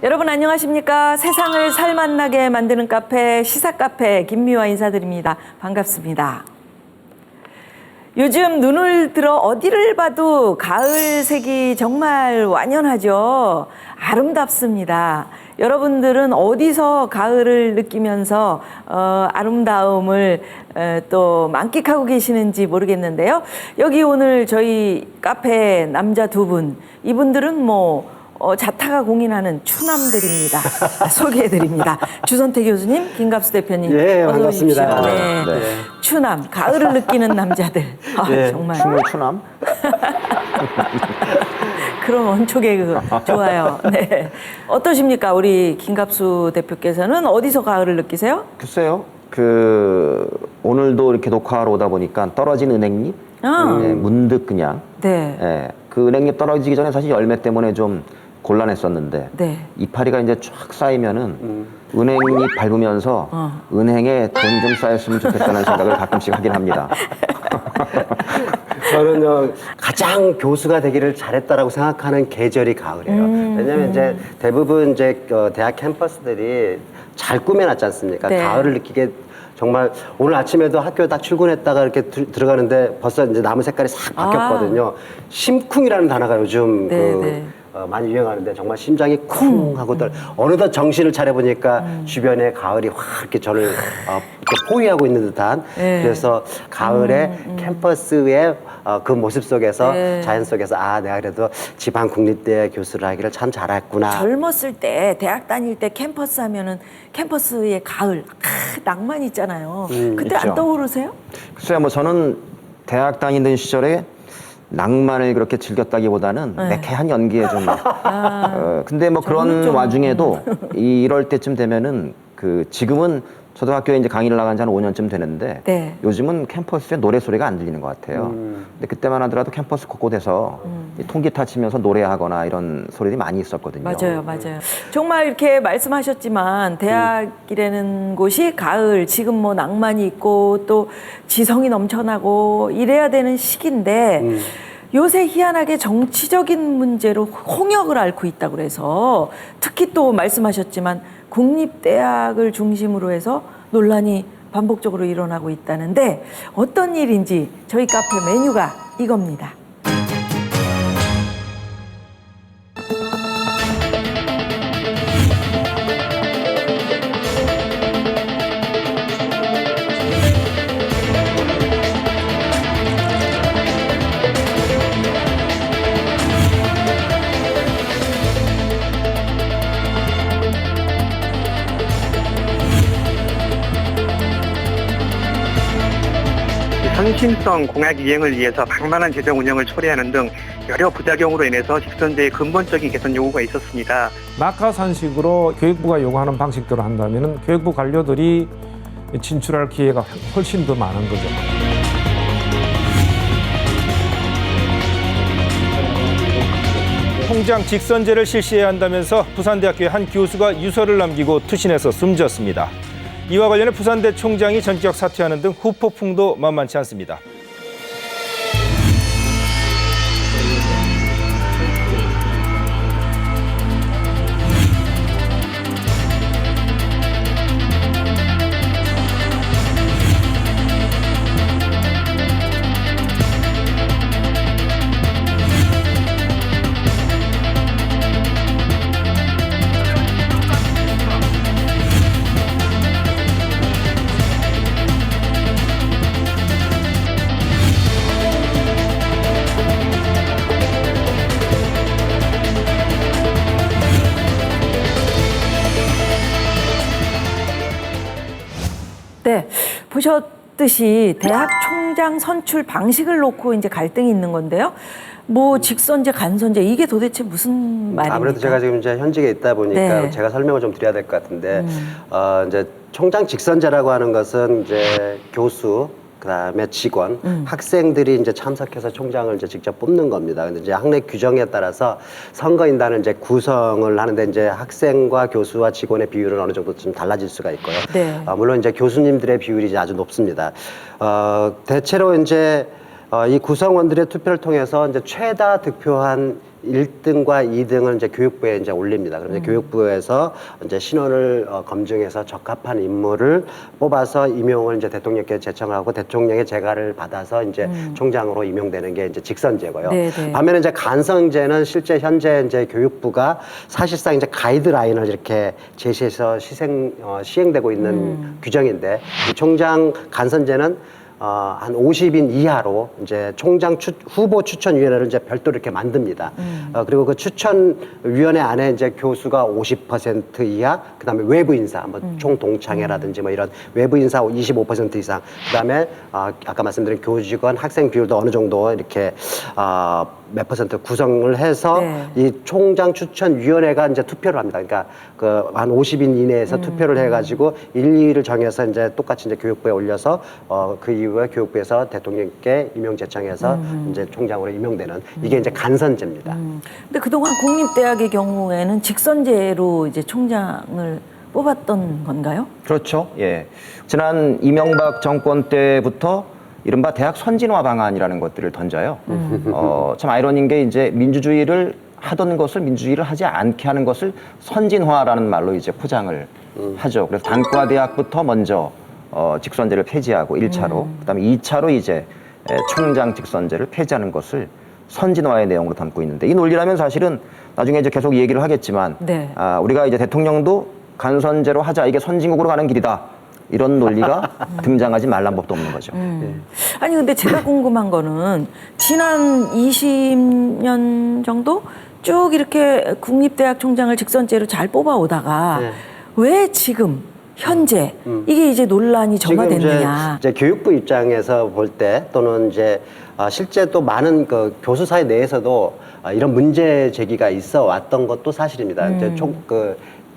여러분 안녕하십니까? 세상을 살맛나게 만드는 카페 시사카페 김미화 인사드립니다. 반갑습니다. 요즘 눈을 들어 어디를 봐도 가을색이 정말 완연하죠. 아름답습니다. 여러분들은 어디서 가을을 느끼면서 아름다움을 또 만끽하고 계시는지 모르겠는데요. 여기 오늘 저희 카페 남자 두 분, 이분들은 자타가 공인하는 추남들입니다. 소개해드립니다. 주선태 교수님, 김갑수 대표님. 예, 어서 반갑습니다. 오십시오. 네. 네. 추남, 가을을 느끼는 남자들. 예, 정말. 춤을 추남? 그런 원초 개그 좋아요. 네. 어떠십니까? 우리 김갑수 대표께서는 어디서 가을을 느끼세요? 글쎄요. 오늘도 이렇게 녹화하러 오다 보니까 떨어진 은행잎? 문득 그냥. 네. 예, 그 은행잎 떨어지기 전에 사실 열매 때문에 좀 곤란했었는데 네. 이파리가 이제 쫙 쌓이면은 은행잎 밟으면서 은행에 돈이 좀 쌓였으면 좋겠다는 생각을 가끔씩 하긴 합니다. 저는 가장 교수가 되기를 잘했다라고 생각하는 계절이 가을이에요. 왜냐면 이제 대부분 대학 캠퍼스들이 잘 꾸며놨지 않습니까? 네. 가을을 느끼게 정말 오늘 아침에도 학교 딱 출근했다가 이렇게 들어가는데 벌써 이제 나무 색깔이 싹 바뀌었거든요. 심쿵이라는 단어가 요즘 네. 많이 유행하는데 정말 심장이 쿵 하고 어느덧 정신을 차려보니까 주변에 가을이 확 이렇게 저를 이렇게 포위하고 있는 듯한 네. 그래서 가을에 캠퍼스의 그 모습 속에서 네. 자연 속에서 내가 그래도 지방 국립대 교수를 하기를 참 잘했구나. 젊었을 때 대학 다닐 때 캠퍼스 하면은 캠퍼스의 가을 낭만 있잖아요. 그때 있죠. 안 떠오르세요? 글쎄요, 저는 대학 다니던 시절에 낭만을 그렇게 즐겼다기보다는 매캐한 연기에 좀. 근데 그런 와중에도 이럴 때쯤 되면은 지금은 저도 학교에 이제 강의를 나간 지 한 5년쯤 되는데 네. 요즘은 캠퍼스에 노래 소리가 안 들리는 것 같아요. 근데 그때만 하더라도 캠퍼스 곳곳에서 이 통기타 치면서 노래하거나 이런 소리들이 많이 있었거든요. 맞아요. 정말 이렇게 말씀하셨지만 대학이라는 곳이 가을, 지금 낭만이 있고 또 지성이 넘쳐나고 이래야 되는 시기인데 요새 희한하게 정치적인 문제로 홍역을 앓고 있다고 그래서 특히 또 말씀하셨지만 국립대학을 중심으로 해서 논란이 반복적으로 일어나고 있다는데 어떤 일인지 저희 카페 메뉴가 이겁니다. 선심성 공약 이행을 위해서 방만한 재정 운영을 초래하는 등 여러 부작용으로 인해서 직선제의 근본적인 개선 요구가 있었습니다. 낙하산식으로 교육부가 요구하는 방식대로 한다면 교육부 관료들이 진출할 기회가 훨씬 더 많은 거죠. 통장 직선제를 실시해야 한다면서 부산대학교의 한 교수가 유서를 남기고 투신해서 숨졌습니다. 이와 관련해 부산대 총장이 전격 사퇴하는 등 후폭풍도 만만치 않습니다. 네, 보셨듯이 대학 총장 선출 방식을 놓고 이제 갈등이 있는 건데요. 직선제, 간선제 이게 도대체 무슨 말입니까? 아무래도 제가 지금 이제 현직에 있다 보니까 네. 제가 설명을 좀 드려야 될 것 같은데 이제 총장 직선제라고 하는 것은 이제 교수 그다음에 직원, 학생들이 이제 참석해서 총장을 이제 직접 뽑는 겁니다. 근데 이제 학내 규정에 따라서 선거인단을 이제 구성을 하는데 이제 학생과 교수와 직원의 비율은 어느 정도 좀 달라질 수가 있고요. 네. 물론 이제 교수님들의 비율이 이제 아주 높습니다. 대체로 이제 이 구성원들의 투표를 통해서 이제 최다 득표한 1등과 2등을 이제 교육부에 이제 올립니다. 그럼 이제 교육부에서 이제 신원을 검증해서 적합한 인물을 뽑아서 임용을 이제 대통령께 제청하고 대통령의 재가를 받아서 이제 총장으로 임용되는 게 이제 직선제고요. 네네. 반면에 이제 간선제는 실제 현재 이제 교육부가 사실상 이제 가이드라인을 이렇게 제시해서 시행되고 있는 규정인데 이 총장 간선제는 한 50인 이하로 이제 총장 후보 추천위원회를 이제 별도로 이렇게 만듭니다. 그리고 그 추천위원회 안에 이제 교수가 50% 이하, 그 다음에 외부 인사, 뭐 총동창회라든지 뭐 이런 외부 인사 25% 이상, 그 다음에 아까 말씀드린 교직원, 학생 비율도 어느 정도 이렇게 몇 퍼센트 구성을 해서 네. 이 총장 추천위원회가 이제 투표를 합니다. 그러니까 그 한 50인 이내에서 투표를 해가지고 1, 2위를 정해서 이제 똑같이 이제 교육부에 올려서 그 이후에 교육부에서 대통령께 임용 제청해서 이제 총장으로 임용되는 이게 이제 간선제입니다. 근데 그동안 공립대학의 경우에는 직선제로 이제 총장을 뽑았던 건가요? 그렇죠. 예. 지난 이명박 정권 때부터 이른바 대학 선진화 방안이라는 것들을 던져요. 참 아이러니인 게 이제 민주주의를 하던 것을 민주주의를 하지 않게 하는 것을 선진화라는 말로 이제 포장을 하죠. 그래서 단과대학부터 먼저 직선제를 폐지하고 1차로, 그다음에 2차로 이제 총장 직선제를 폐지하는 것을 선진화의 내용으로 담고 있는데 이 논리라면 사실은 나중에 이제 계속 얘기를 하겠지만 네. 우리가 이제 대통령도 간선제로 하자 이게 선진국으로 가는 길이다. 이런 논리가 등장하지 말란 법도 없는 거죠. 아니 근데 제가 궁금한 거는 지난 20년 정도 쭉 이렇게 국립대학 총장을 직선제로 잘 뽑아오다가 네. 왜 지금 현재 이게 이제 논란이 점화됐느냐? 이제 교육부 입장에서 볼 때 또는 이제 실제 또 많은 그 교수 사회 내에서도 이런 문제 제기가 있어 왔던 것도 사실입니다. 이제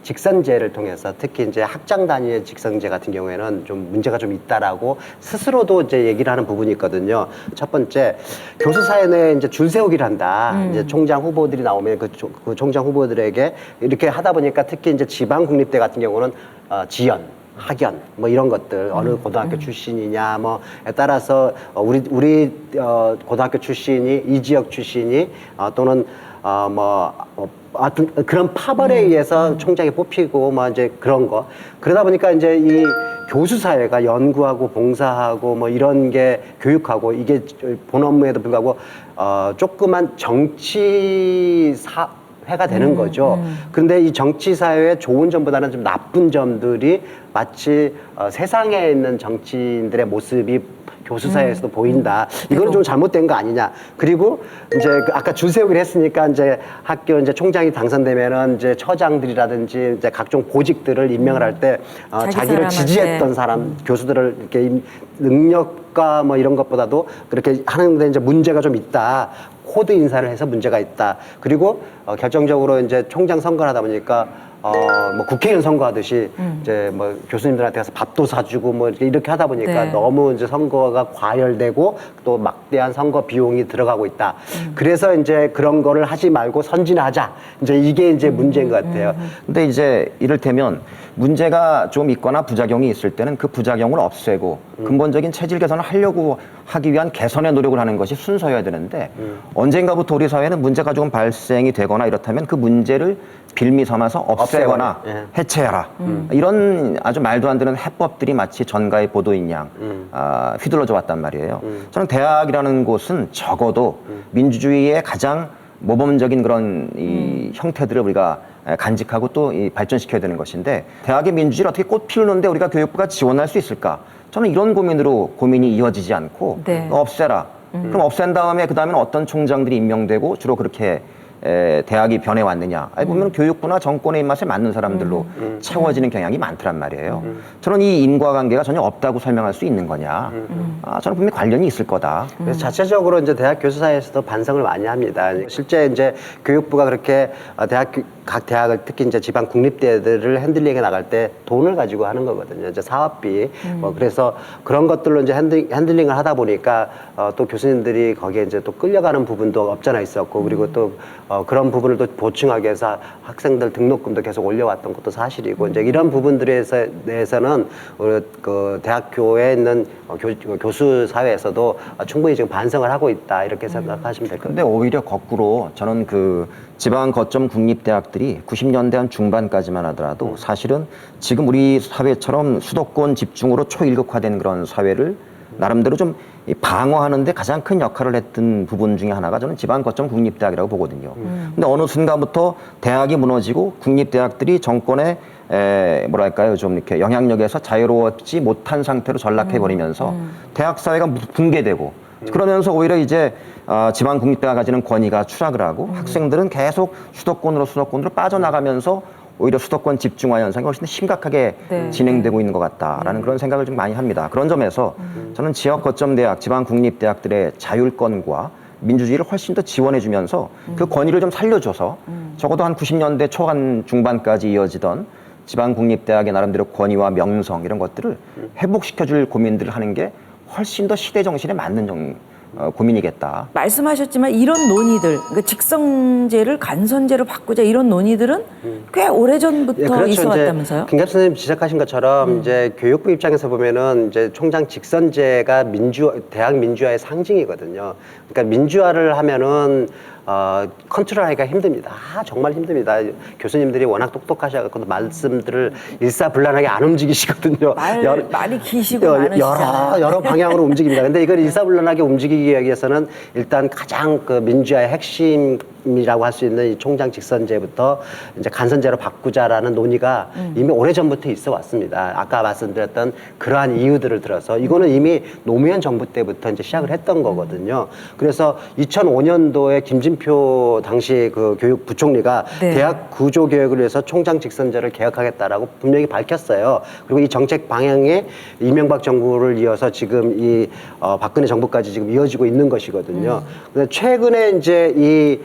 직선제를 통해서 특히 이제 학장 단위의 직선제 같은 경우에는 좀 문제가 좀 있다라고 스스로도 이제 얘기를 하는 부분이 있거든요. 첫 번째, 교수 사회 내에 이제 줄 세우기를 한다. 이제 총장 후보들이 나오면 그 총장 후보들에게 이렇게 하다 보니까 특히 이제 지방 국립대 같은 경우는 지연, 학연 뭐 이런 것들 어느 고등학교 출신이냐 뭐에 따라서 우리 고등학교 출신이 이 지역 출신이 또는 하여튼 그런 파벌에 의해서 총장이 뽑히고 뭐 이제 그런 거 그러다 보니까 이제 이 교수 사회가 연구하고 봉사하고 뭐 이런 게 교육하고 이게 본 업무에도 불구하고 조그만 정치 회가 되는 거죠. 그런데 이 정치 사회의 좋은 점보다는 좀 나쁜 점들이 마치 세상에 있는 정치인들의 모습이 교수 사회에서도 보인다. 이거는 좀 잘못된 거 아니냐. 그리고 이제 아까 줄 세우기를 했으니까 이제 학교 이제 총장이 당선되면은 이제 처장들이라든지 이제 각종 보직들을 임명을 할 때 자기를 지지했던 사람 교수들을 이렇게 능력과 뭐 이런 것보다도 그렇게 하는데 이제 문제가 좀 있다. 코드 인사를 해서 문제가 있다. 그리고 결정적으로 이제 총장 선거를 하다 보니까 뭐 국회의원 선거하듯이 이제 뭐 교수님들한테 가서 밥도 사주고 뭐 이렇게 하다 보니까 네. 너무 이제 선거가 과열되고 또 막대한 선거 비용이 들어가고 있다. 그래서 이제 그런 거를 하지 말고 선진하자. 이제 이게 이제 문제인 것 같아요. 근데 이제 이를테면 문제가 좀 있거나 부작용이 있을 때는 그 부작용을 없애고 근본적인 체질 개선을 하려고 하기 위한 개선의 노력을 하는 것이 순서여야 되는데 언젠가부터 우리 사회는 문제가 조금 발생이 되거나 이렇다면 그 문제를 빌미 삼아서 없애거나 예. 해체해라. 이런 아주 말도 안 되는 해법들이 마치 전가의 보도인 양 휘둘러져 왔단 말이에요. 저는 대학이라는 곳은 적어도 민주주의의 가장 모범적인 그런 이 형태들을 우리가 간직하고 또 발전시켜야 되는 것인데 대학의 민주주의를 어떻게 꽃 피우는데 우리가 교육부가 지원할 수 있을까? 저는 이런 고민으로 고민이 이어지지 않고 네. 없애라. 그럼 없앤 다음에 그 다음에는 어떤 총장들이 임명되고 주로 그렇게 대학이 변해왔느냐. 보면 교육부나 정권의 입맛에 맞는 사람들로 채워지는 경향이 많더란 말이에요. 저는 이 인과관계가 전혀 없다고 설명할 수 있는 거냐. 저는 분명히 관련이 있을 거다. 그래서 자체적으로 이제 대학 교수 사이에서도 반성을 많이 합니다. 실제 이제 교육부가 그렇게 각 대학을 특히 이제 지방 국립대들을 핸들링해 나갈 때 돈을 가지고 하는 거거든요. 이제 사업비. 뭐 그래서 그런 것들로 이제 핸들링을 하다 보니까 또 교수님들이 거기에 이제 또 끌려가는 부분도 없잖아 있었고 그리고 또 그런 부분을 또 보충하기 위해서 학생들 등록금도 계속 올려왔던 것도 사실이고 이제 이런 부분들에 대해서는 우리 그 대학교에 있는 교수 사회에서도 충분히 지금 반성을 하고 있다 이렇게 생각하시면 될 것 근데 같아요. 오히려 거꾸로 저는 그 지방 거점 국립대학들이 90년대 한 중반까지만 하더라도 사실은 지금 우리 사회처럼 수도권 집중으로 초일극화된 그런 사회를 나름대로 좀 방어하는데 가장 큰 역할을 했던 부분 중에 하나가 저는 지방 거점 국립대학이라고 보거든요. 근데 어느 순간부터 대학이 무너지고 국립대학들이 정권의 뭐랄까요, 좀 이렇게 영향력에서 자유로웠지 못한 상태로 전락해 버리면서 대학 사회가 붕괴되고 그러면서 오히려 이제 지방 국립대가 가지는 권위가 추락을 하고 학생들은 계속 수도권으로 빠져나가면서 오히려 수도권 집중화 현상이 훨씬 더 심각하게 네. 진행되고 있는 것 같다라는 그런 생각을 좀 많이 합니다. 그런 점에서 저는 지역 거점 대학, 지방 국립대학들의 자율권과 민주주의를 훨씬 더 지원해주면서 그 권위를 좀 살려줘서 적어도 한 90년대 초반 중반까지 이어지던 지방 국립대학의 나름대로 권위와 명성 이런 것들을 회복시켜줄 고민들을 하는 게 훨씬 더 시대 정신에 맞는 고민이겠다. 말씀하셨지만 이런 논의들, 그러니까 직선제를 간선제로 바꾸자 이런 논의들은 꽤 오래전부터 예, 그렇죠. 있어왔다면서요? 김갑 선생님 지적하신 것처럼 이제 교육부 입장에서 보면은 이제 총장 직선제가 대학 민주화의 상징이거든요. 그러니까 민주화를 하면은 컨트롤하기가 힘듭니다. 정말 힘듭니다. 교수님들이 워낙 똑똑하셔서 말씀들을 일사불란하게 안 움직이시거든요. 말이 기시고 많으시잖아요. 여러 방향으로 움직입니다. 근데 이걸 일사불란하게 움직이기 위해서는 일단 가장 그 민주화의 핵심이라고 할 수 있는 이 총장 직선제부터 이제 간선제로 바꾸자라는 논의가 이미 오래전부터 있어 왔습니다. 아까 말씀드렸던 그러한 이유들을 들어서 이거는 이미 노무현 정부 때부터 이제 시작을 했던 거거든요. 그래서 2005년도에 김진표 당시 그 교육부총리가 네. 대학 구조 개혁을 위해서 총장 직선제를 개혁하겠다라고 분명히 밝혔어요. 그리고 이 정책 방향에 이명박 정부를 이어서 지금 이 박근혜 정부까지 지금 이어지고 있는 것이거든요. 근데 최근에 이제 이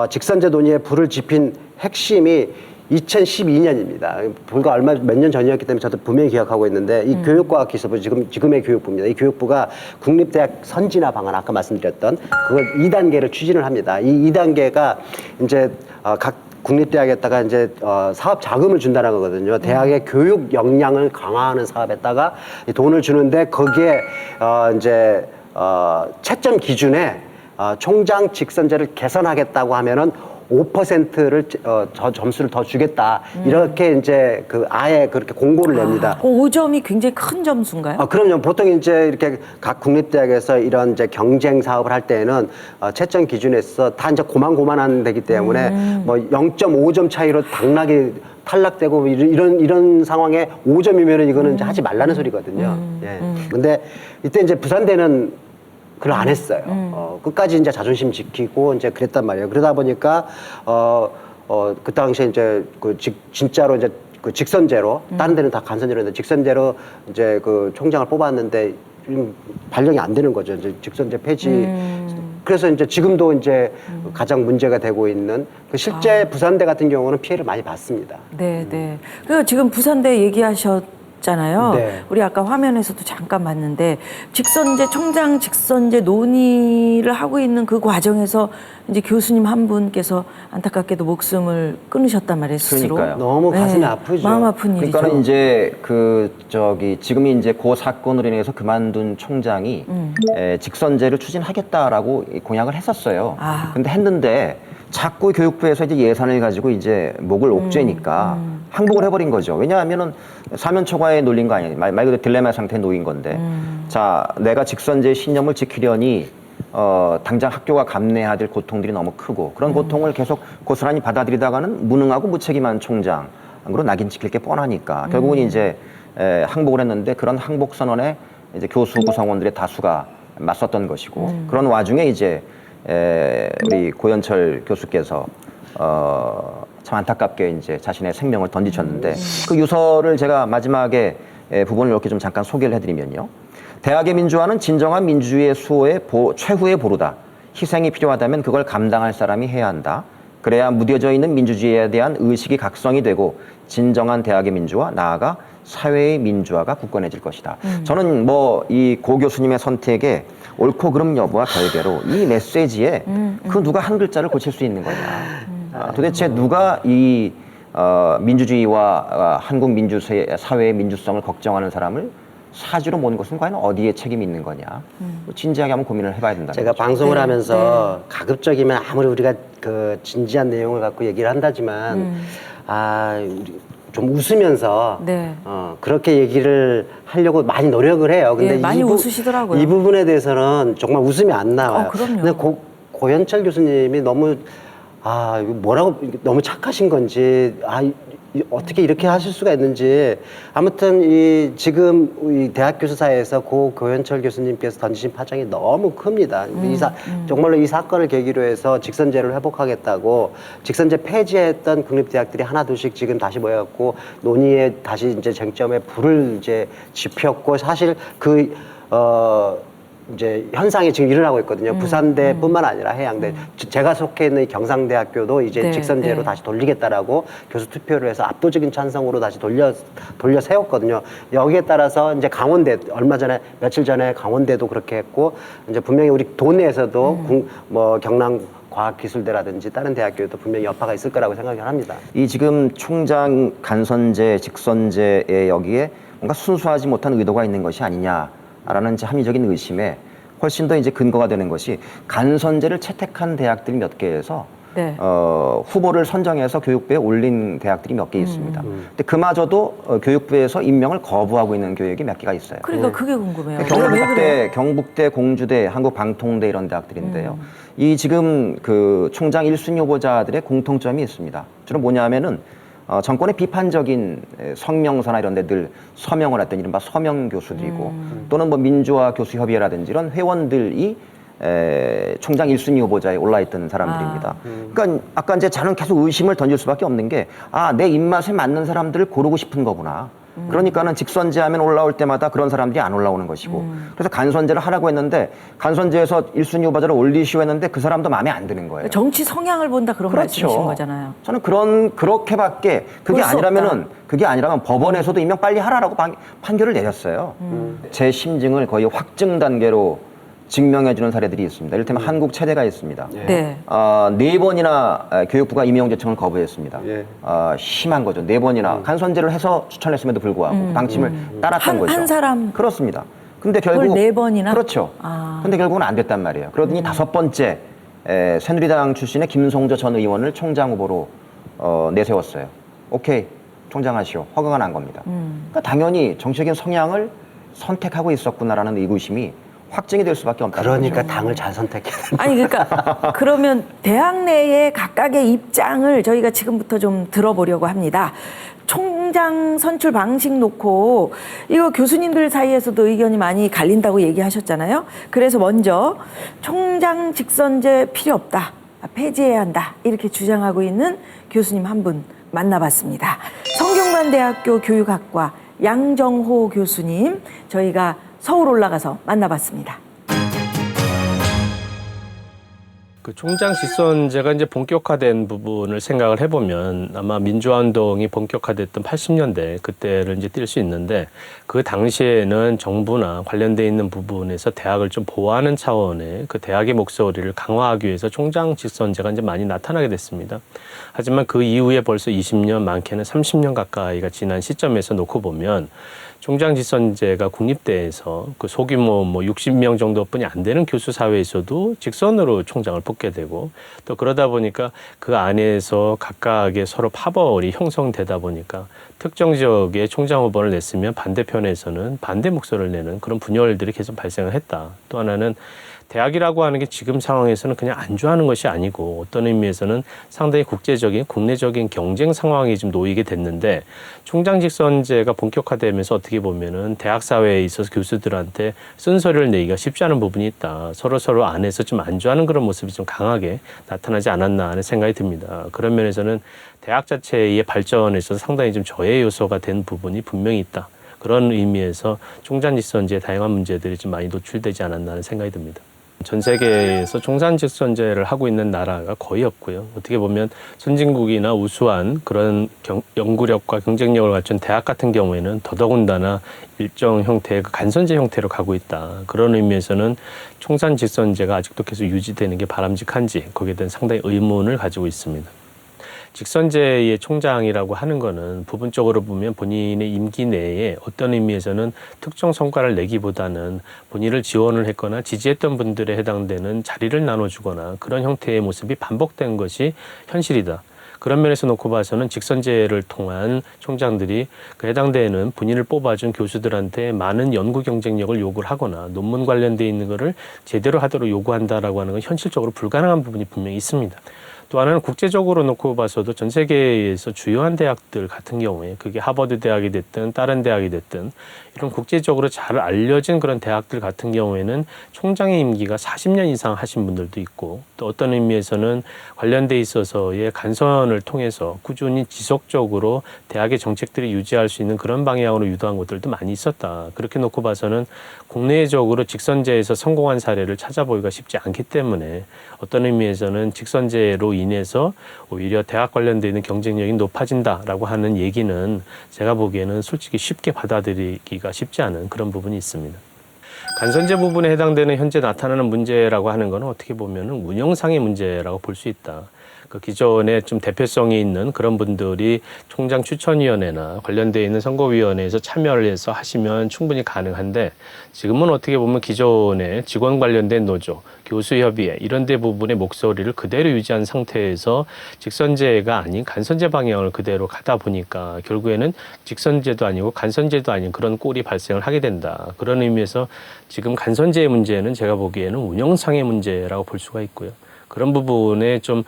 직선제 논의에 불을 지핀 핵심이 2012년입니다. 불과 몇 년 전이었기 때문에 저도 분명히 기억하고 있는데 이 교육과학기술부 지금의 교육부입니다. 이 교육부가 국립대학 선진화 방안 아까 말씀드렸던 그걸 2단계를 추진을 합니다. 이 2단계가 이제 각 국립대학에다가 이제 사업 자금을 준다는 거거든요. 대학의 교육 역량을 강화하는 사업에다가 돈을 주는데 거기에 이제 채점 기준에 총장 직선제를 개선하겠다고 하면은 5%를 점수를 더 주겠다. 이렇게 이제 아예 그렇게 공고를 냅니다. 그 5점이 굉장히 큰 점수인가요? 그럼요. 보통 이제 이렇게 각 국립대학에서 이런 이제 경쟁 사업을 할 때에는 채점 기준에서 다 이제 고만고만한 데기 때문에 뭐 0.5점 차이로 당락이 탈락되고 이런 상황에 5점이면은 이거는 이제 하지 말라는 소리거든요. 예. 근데 이때 이제 부산대는 그걸 안 했어요. 끝까지 이제 자존심 지키고 이제 그랬단 말이에요. 그러다 보니까 그 당시에 이제 진짜로 이제 그 직선제로 다른 데는 다 간선제로 했는데 직선제로 이제 그 총장을 뽑았는데 발령이 안 되는 거죠. 이제 직선제 폐지. 그래서 이제 지금도 이제 가장 문제가 되고 있는 실제 부산대 같은 경우는 피해를 많이 봤습니다. 네, 네. 그리고 지금 부산대 얘기하셨잖아요. 네. 우리 아까 화면에서도 잠깐 봤는데 총장 직선제 논의를 하고 있는 그 과정에서 이제 교수님 한 분께서 안타깝게도 목숨을 끊으셨단 말이에요, 스스로. 그러니까요. 너무 가슴이 아프죠. 마음 아픈 일이죠. 그러니까는 이제 지금이 이제 그 사건으로 인해서 그만둔 총장이 직선제를 추진하겠다라고 공약을 했었어요. 근데 했는데 자꾸 교육부에서 이제 예산을 가지고 이제 목을 옥죄니까 항복을 해버린 거죠. 왜냐하면은 사면 초과에 놀린 거 아니에요. 말 그대로 딜레마 상태에 놓인 건데. 자, 내가 직선제의 신념을 지키려니 당장 학교가 감내해야 될 고통들이 너무 크고 그런 고통을 계속 고스란히 받아들이다가는 무능하고 무책임한 총장으로 낙인 찍힐 게 뻔하니까 결국은 이제 항복을 했는데 그런 항복 선언에 이제 교수 구성원들의 다수가 맞섰던 것이고 그런 와중에 이제 우리 고연철 교수께서 참 안타깝게 이제 자신의 생명을 던지셨는데 그 유서를 제가 마지막에 부분을 이렇게 좀 잠깐 소개를 해드리면요. 대학의 민주화는 진정한 민주주의의 수호의 최후의 보루다. 희생이 필요하다면 그걸 감당할 사람이 해야 한다. 그래야 무뎌져 있는 민주주의에 대한 의식이 각성이 되고 진정한 대학의 민주화, 나아가 사회의 민주화가 굳건해질 것이다. 저는 뭐 이 고 교수님의 선택에 옳고 그름 여부와 별개로 이 메시지에 그 누가 한 글자를 고칠 수 있는 거냐. 도대체 누가 이 민주주의와 한국 사회의 민주성을 걱정하는 사람을 사주로 모는 것은 과연 어디에 책임이 있는 거냐. 진지하게 한번 고민을 해봐야 된다. 제가 방송을 하면서 가급적이면 아무리 우리가 그 진지한 내용을 갖고 얘기를 한다지만 우리 좀 웃으면서 네. 그렇게 얘기를 하려고 많이 노력을 해요. 근데 예, 많이 웃으시더라고요. 이 부분에 대해서는 정말 웃음이 안 나와요. 그럼요. 근데 고현철 교수님이 너무 이거 뭐라고 너무 착하신 건지 어떻게 이렇게 하실 수가 있는지 아무튼 지금 이 대학 교수 사이에서 고 고현철 교수님께서 던지신 파장이 너무 큽니다. 정말로 이 사건을 계기로 해서 직선제를 회복하겠다고 직선제 폐지했던 국립대학들이 하나둘씩 지금 다시 모여갖고 논의에 다시 이제 쟁점에 불을 이제 지폈고 사실 이제 현상이 지금 일어나고 있거든요. 부산대뿐만 아니라 해양대. 제가 속해 있는 이 경상대학교도 이제 네, 직선제로 네. 다시 돌리겠다라고 교수 투표를 해서 압도적인 찬성으로 다시 돌려 세웠거든요. 여기에 따라서 이제 강원대 며칠 전에 강원대도 그렇게 했고 이제 분명히 우리 도내에서도 뭐 경남 과학기술대라든지 다른 대학교에도 분명히 여파가 있을 거라고 생각을 합니다. 이 지금 총장 간선제, 직선제에 여기에 뭔가 순수하지 못한 의도가 있는 것이 아니냐라는 이제 합리적인 의심에 훨씬 더 이제 근거가 되는 것이 간선제를 채택한 대학들이 몇 개에서 네. 후보를 선정해서 교육부에 올린 대학들이 몇 개 있습니다. 근데 그마저도 교육부에서 임명을 거부하고 있는 교육이 몇 개가 있어요. 그러니까 그게 궁금해요. 왜 그래요? 경북대, 공주대, 한국방통대 이런 대학들인데요. 이 지금 그 총장 1순위 후보자들의 공통점이 있습니다. 주로 뭐냐면은 정권의 비판적인 성명서나 이런 데들 서명을 했던 이른바 서명 교수들이고 또는 뭐 민주화 교수협의회라든지 이런 회원들이 총장 1순위 후보자에 올라있던 사람들입니다. 그러니까 아까 이제 저는 계속 의심을 던질 수밖에 없는 게 내 입맛에 맞는 사람들을 고르고 싶은 거구나. 그러니까는 직선제하면 올라올 때마다 그런 사람들이 안 올라오는 것이고 그래서 간선제를 하라고 했는데 간선제에서 1순위 후보자를 올리시오 했는데 그 사람도 마음에 안 드는 거예요. 정치 성향을 본다 그런 말씀이신 거잖아요. 저는 그렇게밖에 그게 아니라면 법원에서도 임명 빨리 하라라고 판결을 내렸어요. 제 심증을 거의 확증 단계로 증명해주는 사례들이 있습니다. 이를테면 한국 체대가 있습니다. 네. 4번이나 교육부가 임용 제청을 거부했습니다. 예. 심한 거죠. 4번이나 간선제를 해서 추천했음에도 불구하고 당침을 따랐던 거죠. 한 사람 그렇습니다. 근데 그걸 결국 4번이나? 그렇죠. 근데 결국은 안 됐단 말이에요. 그러더니 5번째 새누리당 출신의 김성조 전 의원을 총장 후보로 내세웠어요. 오케이, 총장 하시오. 허가가 난 겁니다. 그러니까 당연히 정치적인 성향을 선택하고 있었구나라는 의구심이 확증이 될 수밖에 없다. 그러니까 당을 잘 선택해야 된다. 아니 그러니까 그러면 대학 내의 각각의 입장을 저희가 지금부터 좀 들어보려고 합니다. 총장 선출 방식 놓고 이거 교수님들 사이에서도 의견이 많이 갈린다고 얘기하셨잖아요. 그래서 먼저 총장 직선제 필요 없다, 폐지해야 한다 이렇게 주장하고 있는 교수님 한 분 만나봤습니다. 성균관대학교 교육학과 양정호 교수님 저희가 서울 올라가서 만나봤습니다. 그 총장 직선제가 이제 본격화된 부분을 생각을 해보면 아마 민주화 운동이 본격화됐던 80년대 그때를 이제 뛸 수 있는데 그 당시에는 정부나 관련돼 있는 부분에서 대학을 좀 보호하는 차원의 그 대학의 목소리를 강화하기 위해서 총장 직선제가 이제 많이 나타나게 됐습니다. 하지만 그 이후에 벌써 20년, 많게는 30년 가까이가 지난 시점에서 놓고 보면 총장 직선제가 국립대에서 그 소규모 60명 정도뿐이 안 되는 교수 사회에서도 직선으로 총장을 뽑게 되고 또 그러다 보니까 그 안에서 각각의 서로 파벌이 형성되다 보니까 특정 지역에 총장 후보를 냈으면 반대편에서는 반대 목소리를 내는 그런 분열들이 계속 발생을 했다. 또 하나는 대학이라고 하는 게 지금 상황에서는 그냥 안주하는 것이 아니고 어떤 의미에서는 상당히 국제적인 국내적인 경쟁 상황이 좀 놓이게 됐는데 총장 직선제가 본격화되면서 어떻게 보면은 대학 사회에 있어서 교수들한테 쓴소리를 내기가 쉽지 않은 부분이 있다. 서로 안에서 좀 안주하는 그런 모습이 좀 강하게 나타나지 않았나 하는 생각이 듭니다. 그런 면에서는 대학 자체의 발전에 있어서 상당히 좀 저해 요소가 된 부분이 분명히 있다. 그런 의미에서 총장 직선제의 다양한 문제들이 좀 많이 노출되지 않았나 하는 생각이 듭니다. 전 세계에서 총산직선제를 하고 있는 나라가 거의 없고요. 어떻게 보면 선진국이나 우수한 그런 연구력과 경쟁력을 갖춘 대학 같은 경우에는 더더군다나 일정 형태의 간선제 형태로 가고 있다. 그런 의미에서는 총산직선제가 아직도 계속 유지되는 게 바람직한지 거기에 대한 상당히 의문을 가지고 있습니다. 직선제의 총장이라고 하는 거는 부분적으로 보면 본인의 임기 내에 어떤 의미에서는 특정 성과를 내기보다는 본인을 지원을 했거나 지지했던 분들에 해당되는 자리를 나눠주거나 그런 형태의 모습이 반복된 것이 현실이다. 그런 면에서 놓고 봐서는 직선제를 통한 총장들이 그 해당되는 본인을 뽑아준 교수들한테 많은 연구 경쟁력을 요구를 하거나 논문 관련돼 있는 거를 제대로 하도록 요구한다라고 하는 건 현실적으로 불가능한 부분이 분명히 있습니다. 또 하나는 국제적으로 놓고 봐서도 전 세계에서 주요한 대학들 같은 경우에 그게 하버드 대학이 됐든 다른 대학이 됐든 이런 국제적으로 잘 알려진 그런 대학들 같은 경우에는 총장의 임기가 40년 이상 하신 분들도 있고 또 어떤 의미에서는 관련돼 있어서의 간선을 통해서 꾸준히 지속적으로 대학의 정책들이 유지할 수 있는 그런 방향으로 유도한 것들도 많이 있었다. 그렇게 놓고 봐서는 국내적으로 직선제에서 성공한 사례를 찾아보기가 쉽지 않기 때문에 어떤 의미에서는 직선제로 인해서 오히려 대학 관련돼 있는 경쟁력이 높아진다라고 하는 얘기는 제가 보기에는 솔직히 쉽게 받아들이기가 쉽지 않은 그런 부분이 있습니다. 간선제 부분에 해당되는 현재 나타나는 문제라고 하는 것은 어떻게 보면 운영상의 문제라고 볼 수 있다. 그 기존에 좀 대표성이 있는 그런 분들이 총장 추천위원회나 관련되어 있는 선거위원회에서 참여를 해서 하시면 충분히 가능한데 지금은 어떻게 보면 기존의 직원 관련된 노조, 교수협의회 이런 데 부분의 목소리를 그대로 유지한 상태에서 직선제가 아닌 간선제 방향을 그대로 가다 보니까 결국에는 직선제도 아니고 간선제도 아닌 그런 꼴이 발생을 하게 된다. 그런 의미에서 지금 간선제의 문제는 제가 보기에는 운영상의 문제라고 볼 수가 있고요. 그런 부분에 좀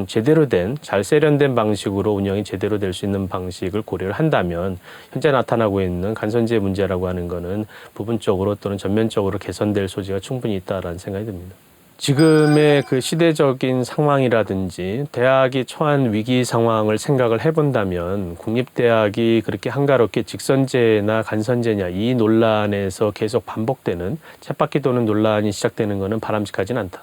제대로 된, 잘 세련된 방식으로 운영이 제대로 될 수 있는 방식을 고려를 한다면 현재 나타나고 있는 간선제 문제라고 하는 거는 부분적으로 또는 전면적으로 개선될 소지가 충분히 있다라는 생각이 듭니다. 지금의 그 시대적인 상황이라든지 대학이 처한 위기 상황을 생각을 해본다면 국립대학이 그렇게 한가롭게 직선제나 간선제냐 이 논란에서 계속 반복되는 쳇바퀴 도는 논란이 시작되는 것은 바람직하진 않다.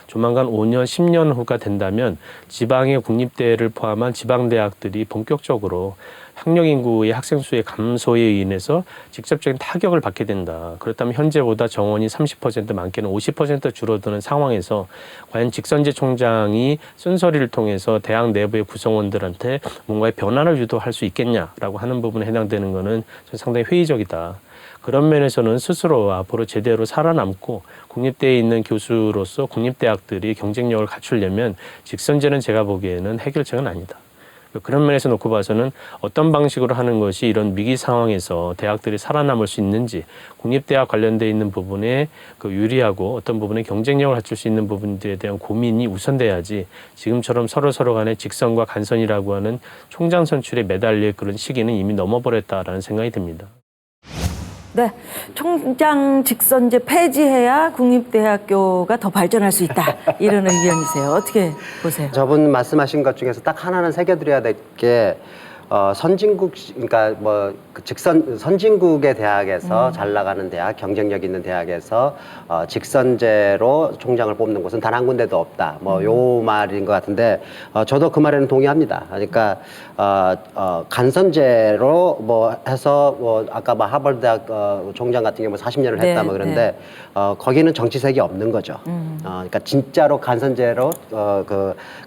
조만간 5년, 10년 후가 된다면 지방의 국립대를 포함한 지방대학들이 본격적으로 학령 인구의 학생 수의 감소에 인해서 직접적인 타격을 받게 된다. 그렇다면 현재보다 정원이 30% 많게는 50% 줄어드는 상황에서 과연 직선제 총장이 쓴소리를 통해서 대학 내부의 구성원들한테 뭔가의 변화를 유도할 수 있겠냐라고 하는 부분에 해당되는 것은 상당히 회의적이다. 그런 면에서는 스스로 앞으로 제대로 살아남고 국립대에 있는 교수로서 국립대학들이 경쟁력을 갖추려면 직선제는 제가 보기에는 해결책은 아니다. 그런 면에서 놓고 봐서는 어떤 방식으로 하는 것이 이런 위기 상황에서 대학들이 살아남을 수 있는지 국립대학 관련돼 있는 부분에 그 유리하고 어떤 부분에 경쟁력을 갖출 수 있는 부분들에 대한 고민이 우선돼야지 지금처럼 서로 간의 직선과 간선이라고 하는 총장 선출에 매달릴 그런 시기는 이미 넘어버렸다라는 생각이 듭니다. 네, 총장 직선제 폐지해야 국립대학교가 더 발전할 수 있다. 이런 의견이세요. 어떻게 보세요? 저분 말씀하신 것 중에서 딱 하나는 새겨드려야 될 게 선진국, 그러니까 뭐 선진국의 대학에서 잘 나가는 대학, 경쟁력 있는 대학에서 직선제로 총장을 뽑는 곳은 단 한 군데도 없다. 뭐 요 말인 것 같은데 저도 그 말에는 동의합니다. 그러니까 간선제로 뭐 해서 뭐 아까 뭐 하버드 대학 총장 같은 경우 40년을 했다 뭐 그런데 거기는 정치색이 없는 거죠. 그러니까 진짜로 간선제로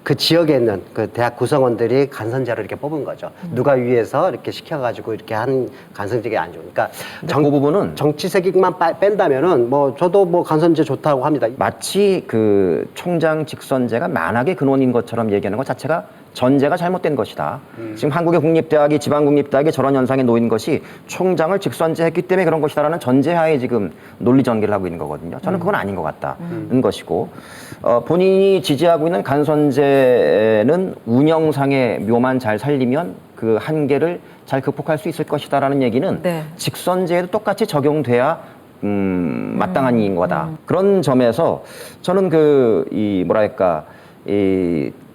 그 지역에 있는 그 대학 구성원들이 간선제로 이렇게 뽑은 거죠. 누가 위에서 이렇게 시켜가지고 이렇게 한 간선제가 안 좋으니까 그 부분은 정치색만 뺀다면은 뭐 저도 뭐 간선제 좋다고 합니다. 마치 그 총장 직선제가 만악의 근원인 것처럼 얘기하는 것 자체가 전제가 잘못된 것이다. 지금 한국의 국립대학이 지방국립대학이 저런 현상에 놓인 것이 총장을 직선제했기 때문에 그런 것이다라는 전제하에 지금 논리 전개를 하고 있는 거거든요. 저는 그건 아닌 것 같다는 것이고 본인이 지지하고 있는 간선제는 운영상의 묘만 잘 살리면 그 한계를 잘 극복할 수 있을 것이다라는 얘기는 직선제에도 똑같이 적용돼야 마땅한 일인 거다. 그런 점에서 저는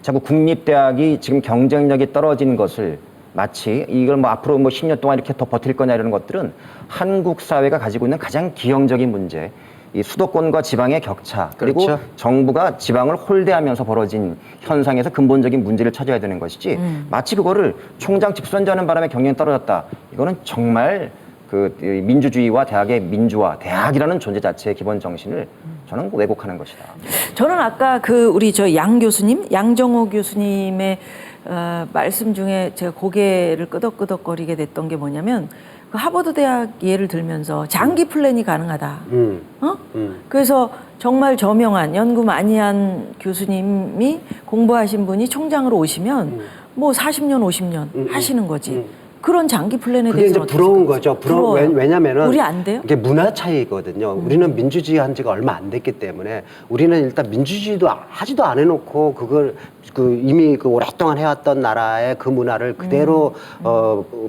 자꾸 국립대학이 지금 경쟁력이 떨어진 것을 마치 이걸 뭐 앞으로 뭐 10년 동안 이렇게 더 버틸 거냐 이런 것들은 한국 사회가 가지고 있는 가장 기형적인 문제, 이 수도권과 지방의 격차 그리고 그렇죠. 정부가 지방을 홀대하면서 벌어진 현상에서 근본적인 문제를 찾아야 되는 것이지 마치 그거를 총장 직선제하는 바람에 경영이 떨어졌다. 이거는 정말 그 민주주의와 대학의 민주화, 대학이라는 존재 자체의 기본 정신을 저는 왜곡하는 것이다. 저는 아까 그 우리 저 양 교수님, 양정호 교수님의 말씀 중에 제가 고개를 끄덕끄덕거리게 됐던 게 뭐냐면 그 하버드 대학 예를 들면서 장기 플랜이 가능하다. 그래서 정말 저명한 연구 많이 한 교수님이 공부하신 분이 총장으로 오시면 뭐 40년, 50년 하시는 거지. 그런 장기 플랜에 그게 이제 대해서 부러운 거죠. 부러워요. 왜냐면은 우리 안 돼요? 이게 문화 차이거든요. 우리는 민주주의 한 지가 얼마 안 됐기 때문에 우리는 일단 민주주의도 하지도 안 해놓고 그걸 그 이미 그 오랫동안 해왔던 나라의 그 문화를 그대로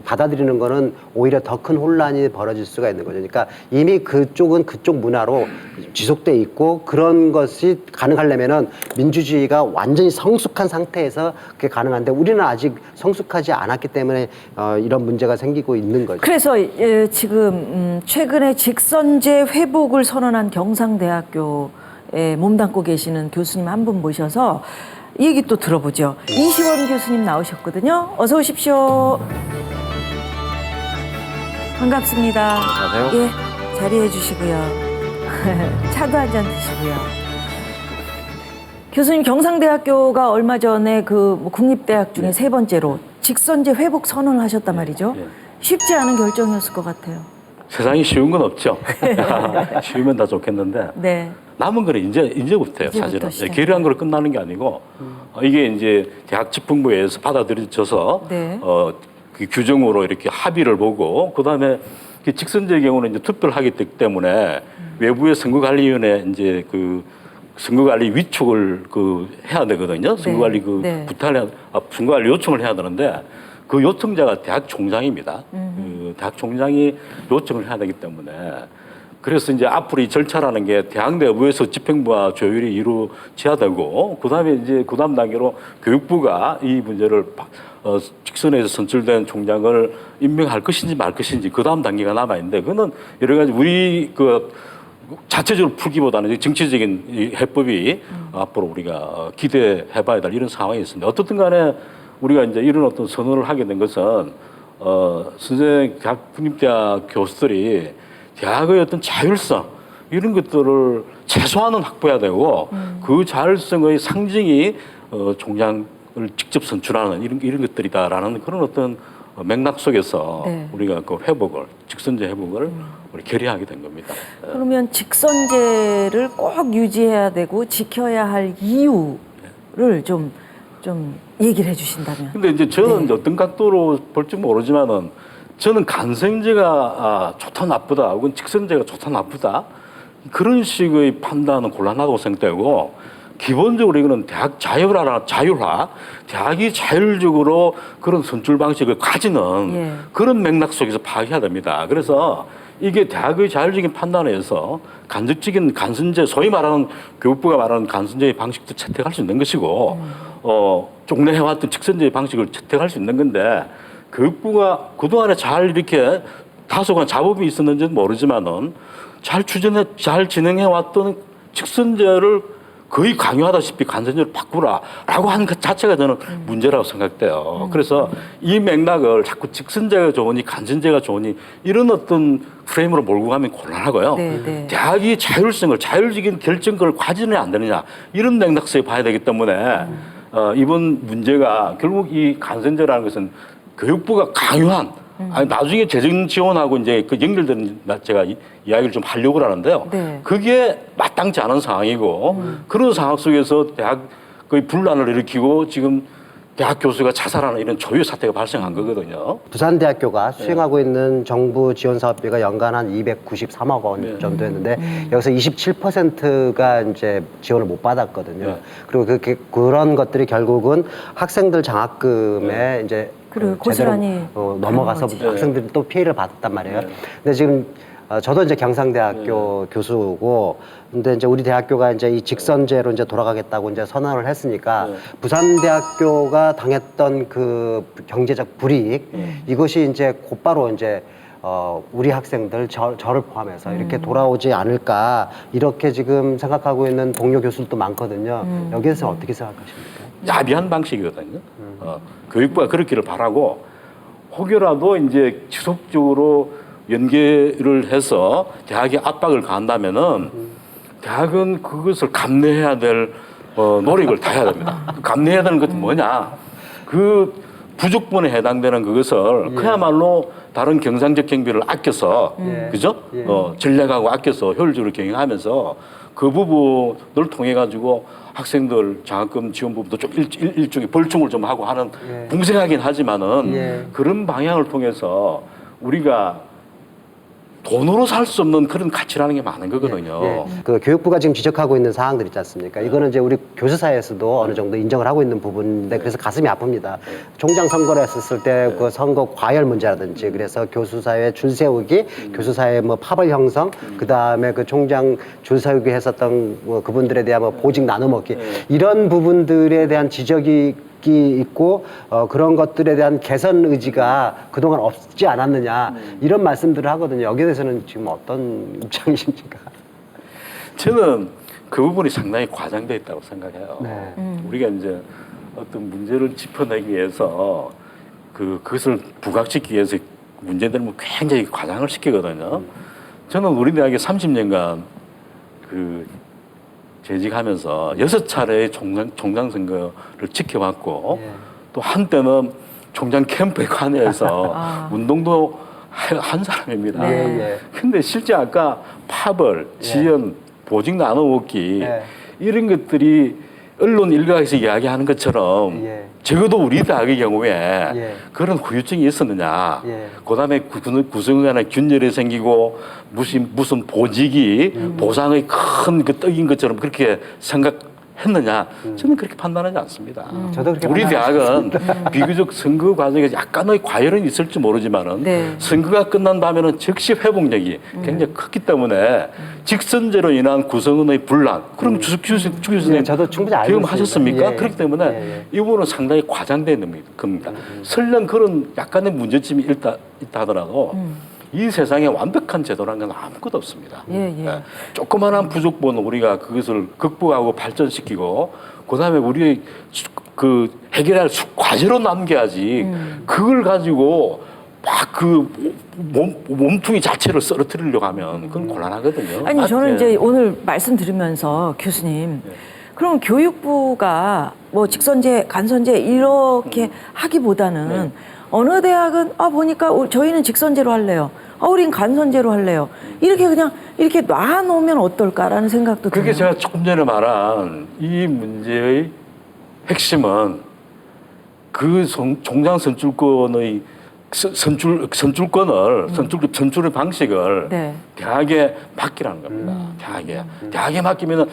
받아들이는 거는 오히려 더 큰 혼란이 벌어질 수가 있는 거죠. 그러니까 이미 그쪽은 그쪽 문화로 지속돼 있고 그런 것이 가능하려면은 민주주의가 완전히 성숙한 상태에서 그게 가능한데 우리는 아직 성숙하지 않았기 때문에 이런 문제가 생기고 있는 거죠. 그래서 지금 최근에 직선제 회복을 선언한 경상대학교에 몸담고 계시는 교수님 한 분 모셔서 이 얘기 또 들어보죠. 이시원 교수님 나오셨거든요. 어서 오십시오. 반갑습니다. 안녕하세요. 예, 자리해 주시고요. 차도 한 잔 드시고요. 교수님 경상대학교가 얼마 전에 그 국립대학 중에 세 번째로 직선제 회복 선언을 하셨단 말이죠. 쉽지 않은 결정이었을 것 같아요. 세상에 쉬운 건 없죠. 쉬우면 다 좋겠는데 네. 남은 거는 이제부터예요. 사실은 계류한 거로 끝나는 게 아니고 이게 이제 대학 집행부에서 받아들여져서 네. 그 규정으로 이렇게 합의를 보고 그다음에 그 직선제의 경우는 이제 투표를 하기 때문에 외부의 선거관리위원회 이제 그 선거관리 위촉을 그 해야 되거든요. 선거관리 그 네. 선거관리 요청을 해야 되는데 그 요청자가 대학 총장입니다. 그 대학 총장이 요청을 해야 되기 때문에 그래서 이제 앞으로 이 절차라는 게 대학 내부에서 집행부와 조율이 이루어져야 되고 그다음에 이제 그다음 단계로 교육부가 이 문제를 직선에서 선출된 총장을 임명할 것인지 말 것인지 그다음 단계가 남아 있는데 그거는 여러 가지 우리 그 자체적으로 풀기보다는 정치적인 이 해법이 앞으로 우리가 기대해봐야 될 이런 상황이 있습니다. 어떻든 간에 우리가 이제 이런 어떤 선언을 하게 된 것은 선생 국립대학 교수들이 대학의 어떤 자율성 이런 것들을 최소한은 확보해야 되고 그 자율성의 상징이 총장을 직접 선출하는 이런 것들이다라는 그런 어떤 맥락 속에서 네. 우리가 그 회복을 직선제 회복을 우리 결의하게 된 겁니다. 그러면 직선제를 꼭 유지해야 되고 지켜야 할 이유를 좀 얘기를 해주신다면. 근데 이제 저는 이제 어떤 각도로 볼지 모르지만은 저는 간생제가 좋다 나쁘다 혹은 직선제가 좋다 나쁘다 그런 식의 판단은 곤란하다고 생각되고 기본적으로 이거는 대학 자율화 대학이 자율적으로 그런 선출 방식을 가지는 그런 맥락 속에서 파악해야 됩니다. 그래서 이게 대학의 자율적인 판단에 의해서 간접적인 간선제 소위 말하는 교육부가 말하는 간선제의 방식도 채택할 수 있는 것이고 종래해왔던 직선제의 방식을 채택할 수 있는 건데 교육부가 그동안에 잘 이렇게 다소간 잡음이 있었는지는 모르지만은 잘 진행해왔던 직선제를 거의 강요하다시피 간선제를 바꾸라라고 하는 것 자체가 저는 문제라고 생각돼요. 그래서 이 맥락을 자꾸 직선제가 좋으니 간선제가 좋으니 이런 어떤 프레임으로 몰고 가면 곤란하고요. 네. 대학이 자율적인 결정권을 가지느냐 안 되느냐 이런 맥락 속에 봐야 되기 때문에 이번 문제가 결국 이 간선제라는 것은 교육부가 강요한 아니, 나중에 재정 지원하고 이제 그 연결되는 제가 이야기를 좀 하려고 하는데요. 네. 그게 마땅치 않은 상황이고 그런 상황 속에서 대학 거의 분란을 일으키고 지금 대학 교수가 자살하는 이런 초유의 사태가 발생한 거거든요. 부산대학교가 수행하고 있는 정부 지원 사업비가 연간 한 293억 원 정도 했는데 여기서 27%가 이제 지원을 못 받았거든요. 그리고 그런 것들이 결국은 학생들 장학금에 이제 그리고 제대로 고스란히 넘어가서 가는 거지. 학생들이 또 피해를 봤단 말이에요. 근데 지금 저도 이제 경상대학교 교수고, 근데 이제 우리 대학교가 이제 이 직선제로 이제 돌아가겠다고 이제 선언을 했으니까 부산대학교가 당했던 그 경제적 불이익 이것이 이제 곧바로 이제 우리 학생들 저를 포함해서 이렇게 돌아오지 않을까 이렇게 지금 생각하고 있는 동료 교수들도 많거든요. 여기에서 어떻게 생각하십니까? 야비한 방식이거든요. 교육부가 그렇기를 바라고 혹여라도 이제 지속적으로 연계를 해서 대학에 압박을 가한다면은 대학은 그것을 감내해야 될 노력을 다 해야 됩니다. 감내해야 되는 것은 뭐냐? 그 부족분에 해당되는 그것을 그야말로 다른 경상적 경비를 아껴서 그죠? 전략하고 아껴서 효율적으로 경영하면서 그 부분을 통해 가지고 학생들 장학금 지원 부분도 좀 일종의 벌충을 좀 하고 하는 붕괴하긴 하지만은 그런 방향을 통해서 우리가 돈으로 살 수 없는 그런 가치라는 게 많은 거거든요. 그 교육부가 지금 지적하고 있는 사항들 있지 않습니까? 이거는 이제 우리 교수 사회에서도 어느 정도 인정을 하고 있는 부분인데 그래서 가슴이 아픕니다. 총장 선거를 했었을 때 그 선거 과열 문제라든지 그래서 교수 사회 줄 세우기, 교수 사회 뭐 파벌 형성, 그 다음에 그 총장 줄 세우기 했었던 뭐 그분들에 대한 뭐 보직 나눠 먹기 이런 부분들에 대한 지적이 있고 그런 것들에 대한 개선 의지가 그동안 없지 않았느냐 이런 말씀들을 하거든요. 여기에 대해서는 지금 어떤 입장이십니까? 저는 그 부분이 상당히 과장되어 있다고 생각해요. 우리가 이제 어떤 문제를 짚어내기 위해서 그것을 부각시키기 위해서 문제들은 굉장히 과장을 시키거든요. 저는 우리 대학에 30년간 재직하면서 6차례의 총장 선거를 지켜봤고 또 한때는 총장 캠프에 관여해서 운동도 한 사람입니다. 근데 실제 아까 파벌, 지연, 보직 나눠 먹기 이런 것들이 언론 일각에서 이야기하는 것처럼 적어도 우리 대학의 경우에 그런 후유증이 있었느냐. 그다음에 구성간에 균열이 생기고 무슨 보직이 보상의 큰 그 떡인 것처럼 그렇게 생각했느냐. 저는 그렇게 판단하지 않습니다. 저도 그렇게 우리 대학은 비교적 선거 과정에 약간의 과열은 있을지 모르지만은 선거가 끝난 다음에는 즉시 회복력이 굉장히 컸기 때문에 직선제로 인한 구성원의 분란 그럼 주 교수님 저도 충분히 알고 경험하셨습니까? 있습니다. 그렇기 때문에 이 부분은 상당히 과장되는 겁니다. 설령 그런 약간의 문제점이 있다 하더라도 이 세상에 완벽한 제도라는 건 아무것도 없습니다. 조그마한 부족분은 우리가 그것을 극복하고 발전시키고 그다음에 우리 그 해결할 과제로 남겨야지 그걸 가지고 막 그 몸뚱이 자체를 쓰러뜨리려고 하면 그건 곤란하거든요. 아니 저는 이제 오늘 말씀 들으면서 교수님 그럼 교육부가 뭐 직선제, 간선제 이렇게 하기보다는 어느 대학은 보니까 저희는 직선제로 할래요. 우린 간선제로 할래요. 이렇게 그냥 이렇게 놔놓으면 어떨까라는 생각도 들어요. 그게 제가 조금 전에 말한 이 문제의 핵심은 그 총장 선출권의 선출의 방식을 대학에 맡기라는 겁니다. 대학에 맡기면은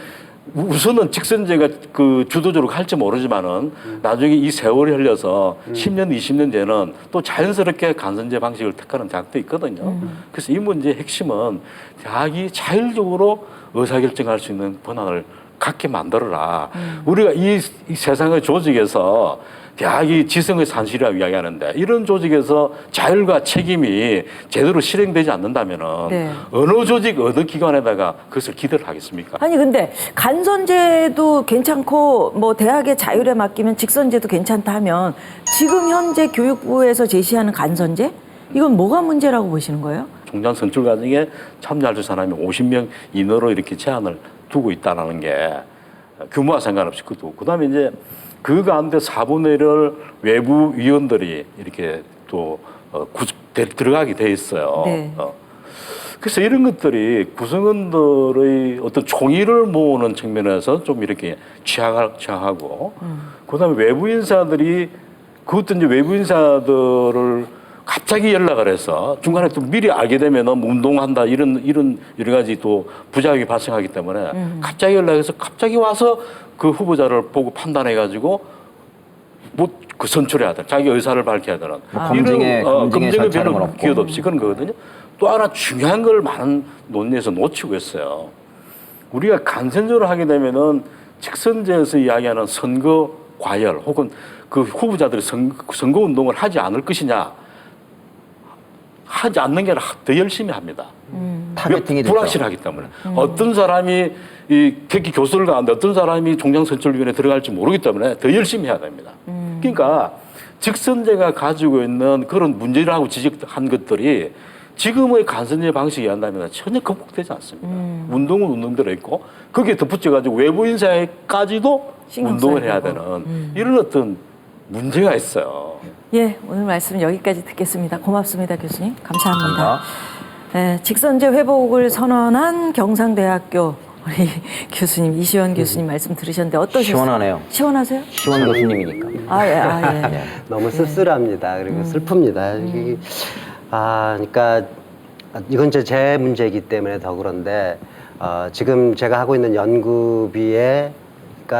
우선은 직선제가 그 주도적으로 할지 모르지만은 나중에 이 세월이 흘려서 10년, 20년 뒤에는 또 자연스럽게 간선제 방식을 택하는 대학도 있거든요. 그래서 이 문제의 핵심은 대학이 자율적으로 의사결정할 수 있는 권한을 갖게 만들어라. 우리가 이 세상의 조직에서 대학이 지성의 산실이라고 이야기하는데 이런 조직에서 자율과 책임이 제대로 실행되지 않는다면은 어느 조직, 어느 기관에다가 그것을 기대를 하겠습니까? 아니 근데 간선제도 괜찮고 뭐 대학의 자율에 맡기면 직선제도 괜찮다 하면 지금 현재 교육부에서 제시하는 간선제? 이건 뭐가 문제라고 보시는 거예요? 총장 선출 과정에 참여할 수 사람이 50명 이내로 이렇게 제한을 두고 있다는 게 규모와 상관없이 그다음에 이제 그 가운데 4분의 1을 외부 위원들이 이렇게 또 들어가게 돼 있어요. 그래서 이런 것들이 구성원들의 어떤 총의를 모으는 측면에서 좀 이렇게 취하고 그다음에 외부 인사들이 그것도 이제 외부 인사들을 갑자기 연락을 해서 중간에 또 미리 알게 되면 운동한다 이런 여러 가지 또 부작용이 발생하기 때문에 갑자기 연락해서 갑자기 와서 그 후보자를 보고 판단해 가지고 뭐 그 선출해야 돼. 자기 의사를 밝혀야 되는. 검증의 절차는 별로 기여도 없이 그런 거거든요. 또 하나 중요한 걸 많은 논의에서 놓치고 있어요. 우리가 간선제로 하게 되면은 직선제에서 이야기하는 선거 과열 혹은 그 후보자들이 선거 운동을 하지 않을 것이냐 하지 않는 게 아니라 더 열심히 합니다. 타겟팅이 되죠. 불확실하기 때문에 어떤 사람이 이 특히 교수를 가는데 어떤 사람이 총장선출위원회에 들어갈지 모르기 때문에 더 열심히 해야 됩니다. 그러니까 직선제가 가지고 있는 그런 문제라고 지적한 것들이 지금의 간선제 방식이 한다면 전혀 극복되지 않습니다. 운동은 운동대로 있고 거기에 덧붙여가지고 외부 인사에까지도 운동을 해야 되는 이런 어떤 문제가 있어요. 예, 오늘 말씀 여기까지 듣겠습니다. 고맙습니다, 교수님. 감사합니다. 예, 직선제 회복을 선언한 경상대학교 우리 교수님 이시원 교수님 말씀 들으셨는데 어떠셨어요? 시원하네요. 시원하세요? 시원 교수님이니까. 예. 너무 씁쓸합니다. 그리고 슬픕니다. 그러니까 이건 제 문제이기 때문에 더 그런데 지금 제가 하고 있는 연구비에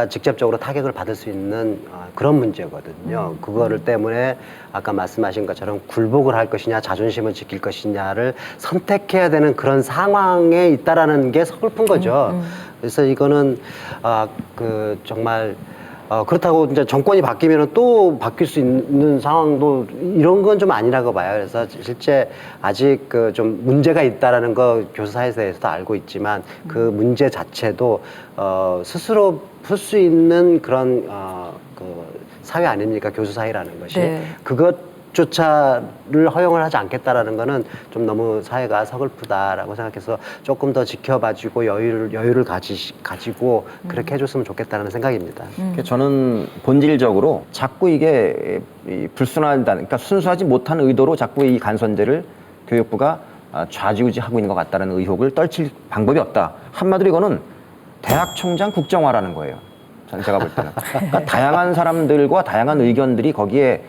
직접적으로 타격을 받을 수 있는 그런 문제거든요. 그거를 때문에 아까 말씀하신 것처럼 굴복을 할 것이냐 자존심을 지킬 것이냐를 선택해야 되는 그런 상황에 있다라는 게 서글픈 거죠. 그래서 이거는 정말 그렇다고 이제 정권이 바뀌면 또 바뀔 수 있는 상황도 이런 건 좀 아니라고 봐요. 그래서 실제 아직 좀 문제가 있다라는 거 교수사에 대해서도 알고 있지만 그 문제 자체도 스스로 풀 수 있는 그런 사회 아닙니까? 교수 사회라는 것이. 네. 그것조차를 허용을 하지 않겠다라는 거는 좀 너무 사회가 서글프다라고 생각해서 조금 더 지켜봐주고 여유를 가지고 그렇게 해줬으면 좋겠다는 생각입니다. 저는 본질적으로 자꾸 이게 불순하다, 그러니까 순수하지 못한 의도로 자꾸 이 간선제를 교육부가 좌지우지하고 있는 것 같다는 의혹을 떨칠 방법이 없다. 한마디로 이거는 대학 총장 국정화라는 거예요. 제가 볼 때는. 그러니까 다양한 사람들과 다양한 의견들이 거기에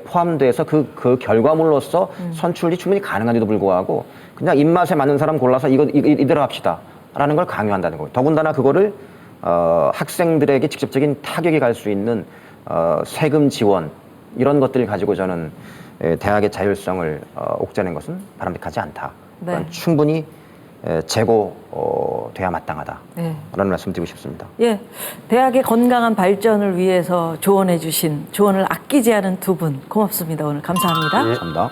포함돼서 그 결과물로서 선출이 충분히 가능한데도 불구하고 그냥 입맛에 맞는 사람 골라서 이대로 합시다라는 걸 강요한다는 거예요. 더군다나 그거를 학생들에게 직접적인 타격이 갈 수 있는 세금 지원 이런 것들을 가지고 저는 대학의 자율성을 옥죄는 것은 바람직하지 않다. 네. 충분히 재고돼야 마땅하다. 네. 라는 말씀 드리고 싶습니다. 예, 대학의 건강한 발전을 위해서 조언해 주신 조언을 아끼지 않은 두 분 고맙습니다. 오늘 감사합니다. 감사합니다.